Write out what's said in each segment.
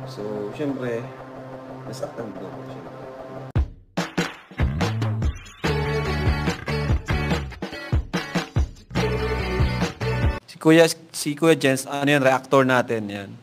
So, syempre, nasaktan din ako, syempre. Si Kuya Jens, ano yan, reactor natin yan.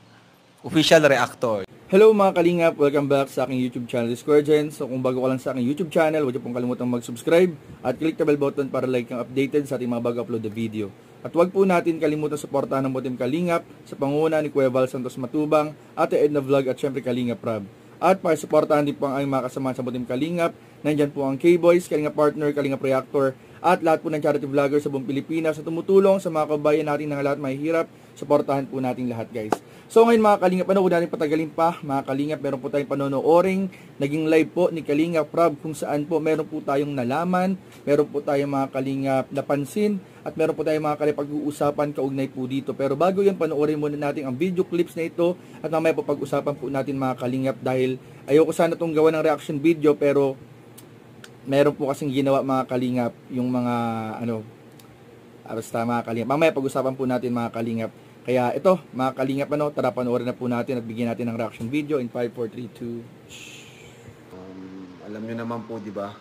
Official reactor. Hello mga kalingap! Welcome back sa aking YouTube channel, Square Gen. So kung bago ka lang sa aking YouTube channel, huwag niyo pong kalimutang mag-subscribe at click the bell button para like kang updated sa ating mga bago upload na video. At huwag po natin kalimutan suportahan ng Team Kalingap sa pangunguna ni Kuya Val Santos Matubang, Ate Edna Vlog at syempre Kalingap Rab. At para suportahan din po ang aming mga kasama sa Team Kalingap, nandyan po ang K-Boys, Kalingap Partner, Kalingap Reactor, at lahat po ng charity vloggers sa buong Pilipinas sa tumutulong sa mga kabayan natin na lahat mahihirap. Suportahan po natin lahat, guys. So ngayon mga Kalingap, ano ko natin patagalin pa, mga Kalingap, meron po tayong panonooring naging live po ni Kalingap Rab kung saan po meron po tayong nalaman, meron po tayong mga Kalingap napansin, at meron po tayong mga Kalingap pag-uusapan kaugnay po dito. Pero bago yan, panoorin muna natin ang video clips na ito at mamaya po pag-usapan po natin mga Kalingap dahil ayoko sana itong gawa ng reaction video pero meron po kasing ginawa mga Kalingap yung mga basta mga Kalingap. Mamaya pag-usapan po natin mga Kalingap. Kaya ito, mga Kalingap, tara panoorin na po natin at bigyan natin ng reaction video in 5, 4, 3, 2. Alam nyo naman po, di ba?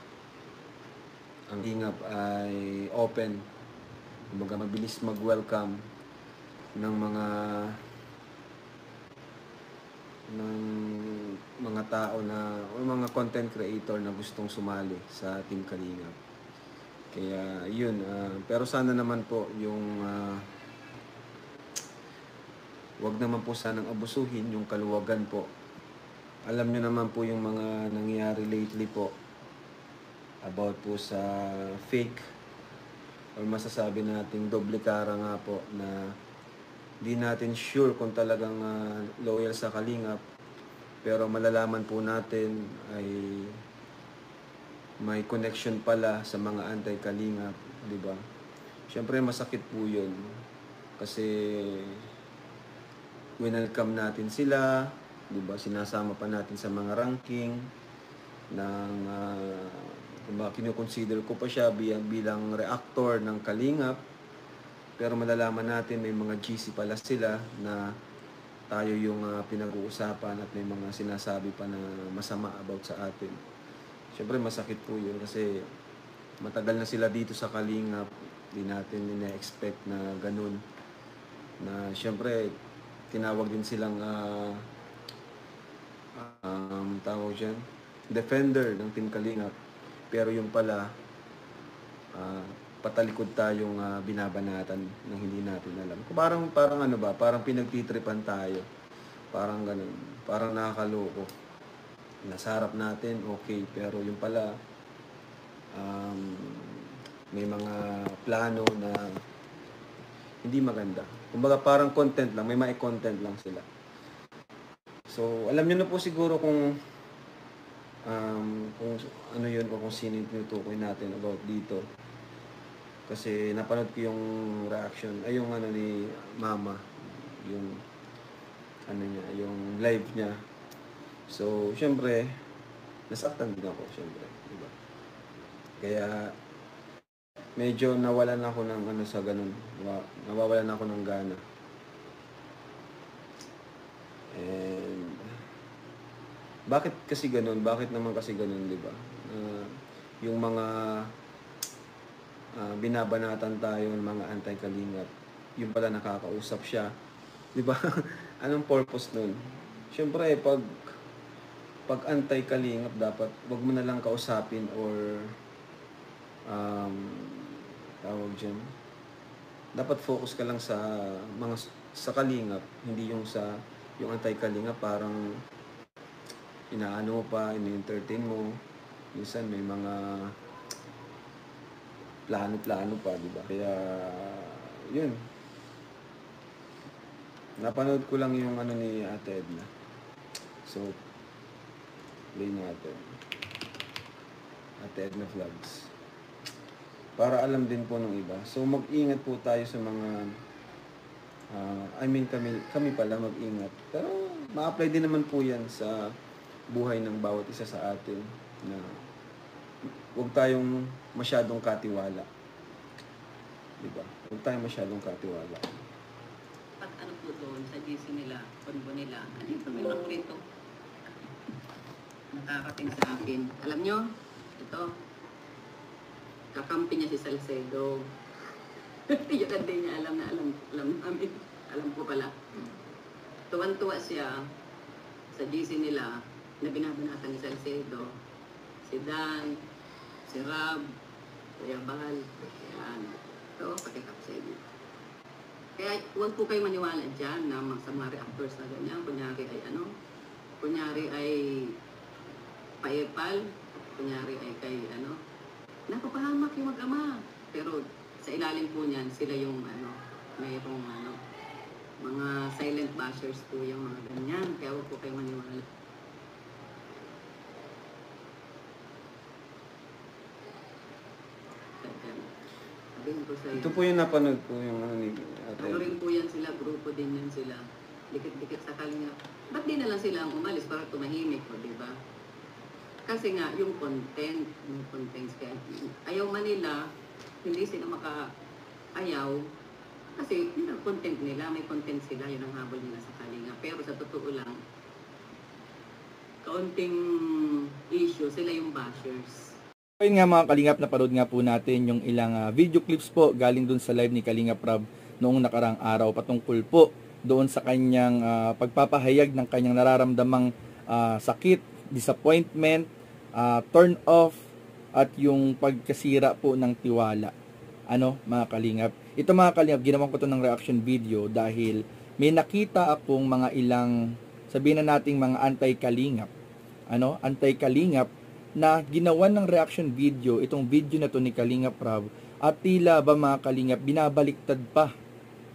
Ang Kalingap ay open. Kumbaga mabilis mag-welcome ng mga tao na o mga content creator na gustong sumali sa Team Kalingap. Kaya yun, pero sana naman po yung wag naman po sanang abusuhin yung kaluwagan po. Alam nyo naman po yung mga nangyayari lately po about po sa fake or masasabi nating doble cara nga po na di natin sure kung talagang loyal sa Kalingap, pero malalaman po natin ay may connection pala sa mga anti-Kalingap, di ba? Siyempre masakit po yun kasi welcome natin sila, di ba? Sinasama pa natin sa mga ranking ng kinukonsider ko pa siya bilang reactor ng Kalingap. Pero malalaman natin may mga GC pala sila na tayo yung pinag-uusapan at may mga sinasabi pa na masama about sa atin. Siyempre masakit po yun kasi matagal na sila dito sa Kalingap. Di natin ina-expect na ganun. Na siyempre tinawag din silang tawag dyan, defender ng Team Kalingap. Pero yung pala patalikod tayong binabanatan ng hindi natin alam. Parang parang pinagtitripan tayo. Parang ganun. Parang nakakaloko. Nasa harap natin, okay. Pero yung pala, may mga plano na hindi maganda. Kumbaga parang content lang. May content lang sila. So, alam nyo na po siguro kung ano yun o kung sino yung tinutukoy natin about dito. Kasi napanood ko yung reaction, ay yung ni Mama, yung niya, yung live niya. So, syempre, nasaktan din ako, syempre, diba? Kaya medyo nawalan ako ng sa ganun, nawawalan ako ng gana. And bakit kasi ganun? Bakit naman kasi ganun, diba? Yung mga binabanatan tayo ng mga anti-Kalingap, yung pala nakakausap siya, di ba? Anong purpose nun? Siyempre, pag anti-Kalingap, dapat wag mo na lang kausapin or tawag dyan, dapat focus ka lang sa Kalingap, hindi yung yung anti-Kalingap, parang inaano mo pa, ini-entertain mo, minsan may mga plano pa, di ba? Kaya, yun. Napanood ko lang yung ni Ate Edna. So, play natin. Ate Edna Vlogs. Para alam din po ng iba. So, mag-ingat po tayo sa mga, kami pala mag-ingat. Pero, ma-apply din naman po yan sa buhay ng bawat isa sa atin na huwag tayong masyadong katiwala. Diba? Huwag tayong masyadong katiwala. pag ano po doon, sa GC nila, konbo nila, andito may mga krito. Nakakating sa akin. Alam nyo, ito, kakampi niya si Salcedo. Yun ang di niya alam na alam namin. Alam ko pala. Tuwan-tuwa siya sa GC nila na binabanatan ni Salcedo. Si Dan, si Rab, Kuya Bal, yan. Ito, pakita ko sa inyo. Kaya huwag po kayo maniwala dyan na sa mga reactors na ganyan. Kunyari ay ano, kunyari ay paepal, kunyari ay kay ano, napapahamak yung mag-ama. Pero sa ilalim po niyan, sila yung ano, mayroong ano, mga silent bashers po yung mga ganyan. Kaya huwag po kayo maniwala. Sabihin ko sa iyo. Ito po yung napanood po yung ano ni Ate. Ano rin po yan sila, grupo din yan sila. Dikit-dikit sa kalinga. Ba't di na lang sila ang umalis para tumahimik po, di ba? Kasi nga, yung contents, kaya ayaw man nila, hindi sila makaayaw. Kasi yun ang content nila, may content sila, yun ang habol nila sa kalinga. Pero sa totoo lang, kaunting issue, sila yung bashers. Ayun nga mga Kalingap, napanood nga po natin yung ilang video clips po galing dun sa live ni Kalingap Rob noong nakarang araw patungkol po doon sa kanyang pagpapahayag ng kanyang nararamdamang sakit, disappointment, turn off, at yung pagkasira po ng tiwala. Ano mga Kalingap? Ito mga Kalingap, ginawan ko to ng reaction video dahil may nakita akong mga ilang, sabihin na nating mga anti-Kalingap, anti-Kalingap na ginawan ng reaction video, itong video na to ni Kalingap Rob, at tila ba mga Kalingap, binabaliktad pa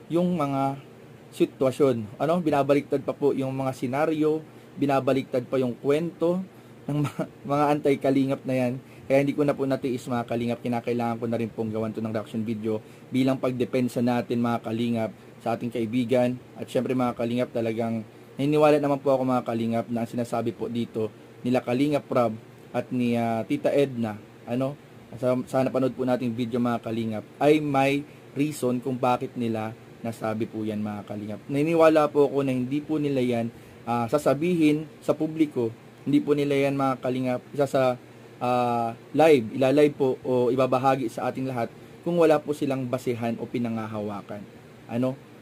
yung mga sitwasyon. Binabaliktad pa po yung mga senaryo, binabaliktad pa yung kwento ng mga anti-Kalingap na yan. Kaya hindi ko na po natiis mga Kalingap, kinakailangan ko na rin pong gawan to ng reaction video bilang pagdepensa natin mga Kalingap sa ating kaibigan. At syempre mga Kalingap, talagang naniniwala naman po ako mga Kalingap na ang sinasabi po dito nila Kalingap Rob at ni Tita Edna, sana panood po nating video mga Kalingap, ay may reason kung bakit nila nasabi po yan mga Kalingap. Naniniwala po ako na hindi po nila yan sasabihin sa publiko, hindi po nila yan mga Kalingap isa sa ilalive po o ibabahagi sa ating lahat kung wala po silang basehan o pinangahawakan.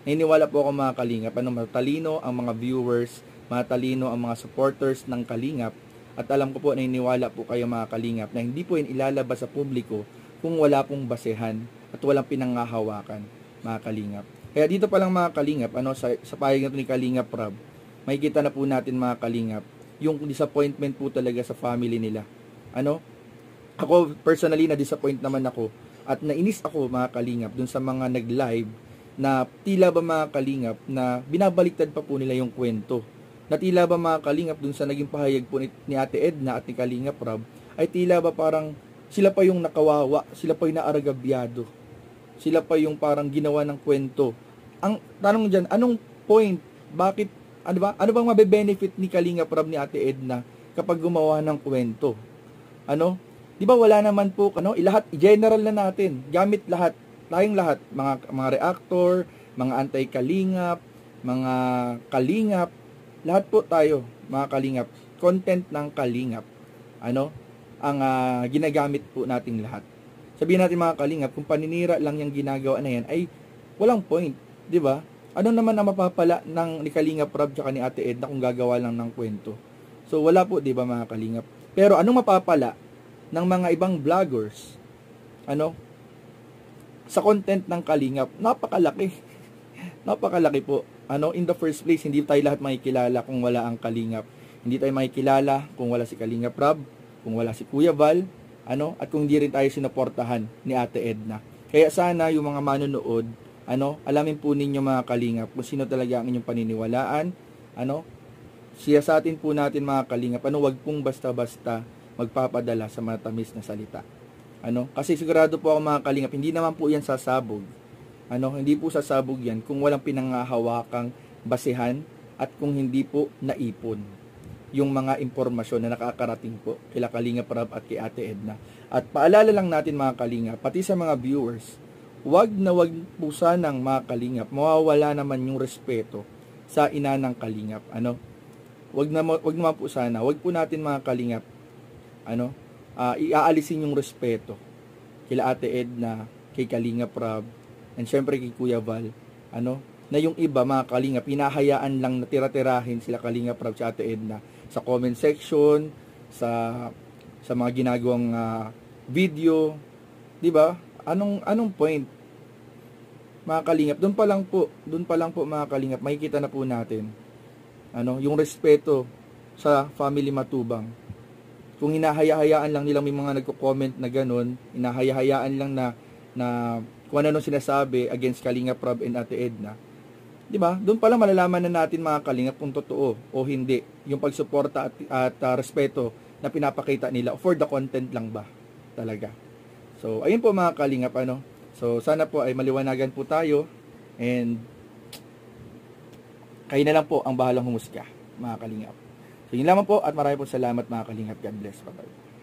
Naniniwala po ako mga Kalingap, matalino ang mga viewers, matalino ang mga supporters ng Kalingap. At alam ko po, naniniwala po kayo mga Kalingap na hindi po yun ilalabas sa publiko kung wala pong basehan at walang pinangahawakan mga Kalingap. Kaya dito pa lang mga Kalingap, sa pahayag na ni Kalingap Rob, makikita na po natin mga Kalingap yung disappointment po talaga sa family nila. Ako personally na-disappoint naman ako at nainis ako mga Kalingap dun sa mga nag-live na tila ba mga Kalingap na binabaliktad pa po nila yung kwento. Na tila ba mga Kalingap dun sa naging pahayag po ni Ate Edna at ni Kalingap Rob, ay tila ba parang sila pa yung nakawawa, sila pa yung naaragabyado, sila pa yung parang ginawa ng kwento. Ang tanong dyan, anong point? Bakit, ano bang mabe-benefit ni Kalingap Rob ni Ate Edna kapag gumawa ng kwento? Di ba wala naman po, i-general na natin, gamit lahat, tayong lahat, mga reactor, mga anti-Kalingap, mga Kalingap, lahat po tayo, mga Kalingap, content ng Kalingap, ang ginagamit po nating lahat. Sabihin natin mga Kalingap, kung paninira lang yung ginagawa na yan, ay walang point, di ba? Ano naman ang mapapala ni Kalingap Rob tsaka ni Ate Edna kung gagawa lang ng kwento? So wala po, di ba mga Kalingap? Pero anong mapapala ng mga ibang vloggers, sa content ng Kalingap? Napakalaki. Napakalaki po. In the first place, hindi tayo lahat makikilala kung wala ang Kalingap. Hindi tayo makikilala kung wala si Kalingap Rob, kung wala si Kuya Val, at kung hindi rin tayo sinuportahan ni Ate Edna. Kaya sana yung mga manonood, alamin po ninyo mga Kalingap kung sino talaga ang inyong paniniwalaan, siyasatin po natin mga Kalingap, wag pong basta-basta magpapadala sa matamis na salita. Kasi sigurado po ako mga Kalingap, hindi naman po yan sasabog. Hindi po sasabog yan kung walang pinangahawakang basehan at kung hindi po naipon yung mga impormasyon na nakakarating po kila Kalingap Rob at kay Ate Edna. At paalala lang natin mga Kalingap, pati sa mga viewers, wag po sanang mga kalingap, mawawala naman yung respeto sa ina ng kalingap. Ano? Wag naman po sana, wag po natin mga kalingap, iaalisin yung respeto kila Ate Edna, kay Kalingap Rob, and syempre kay Kuya Val, na yung iba mga kalingap, hinahayaan lang na tira-tirahin sila Kalingap Rob sa Ate Edna sa comment section, sa mga ginagawang video, 'di ba? Anong point? Mga kalingap, doon pa lang po mga kalingap, makikita na po natin yung respeto sa family Matubang. Kung hinahayaan lang nilang may mga nagko-comment na ganun, hinahayaan lang na kung ano sinasabi against Kalingap Rob and Ate Edna, 'di ba? Doon pa lang malalaman na natin mga kalingap kung totoo o hindi yung pagsuporta at respeto na pinapakita nila, for the content lang ba talaga. So ayun po mga kalingap, so sana po ay maliwanagan po tayo, and kayo na lang po ang bahalang humusga mga kalingap. So yun lamang po, at maraming po salamat mga kalingap. God bless. Bye bye.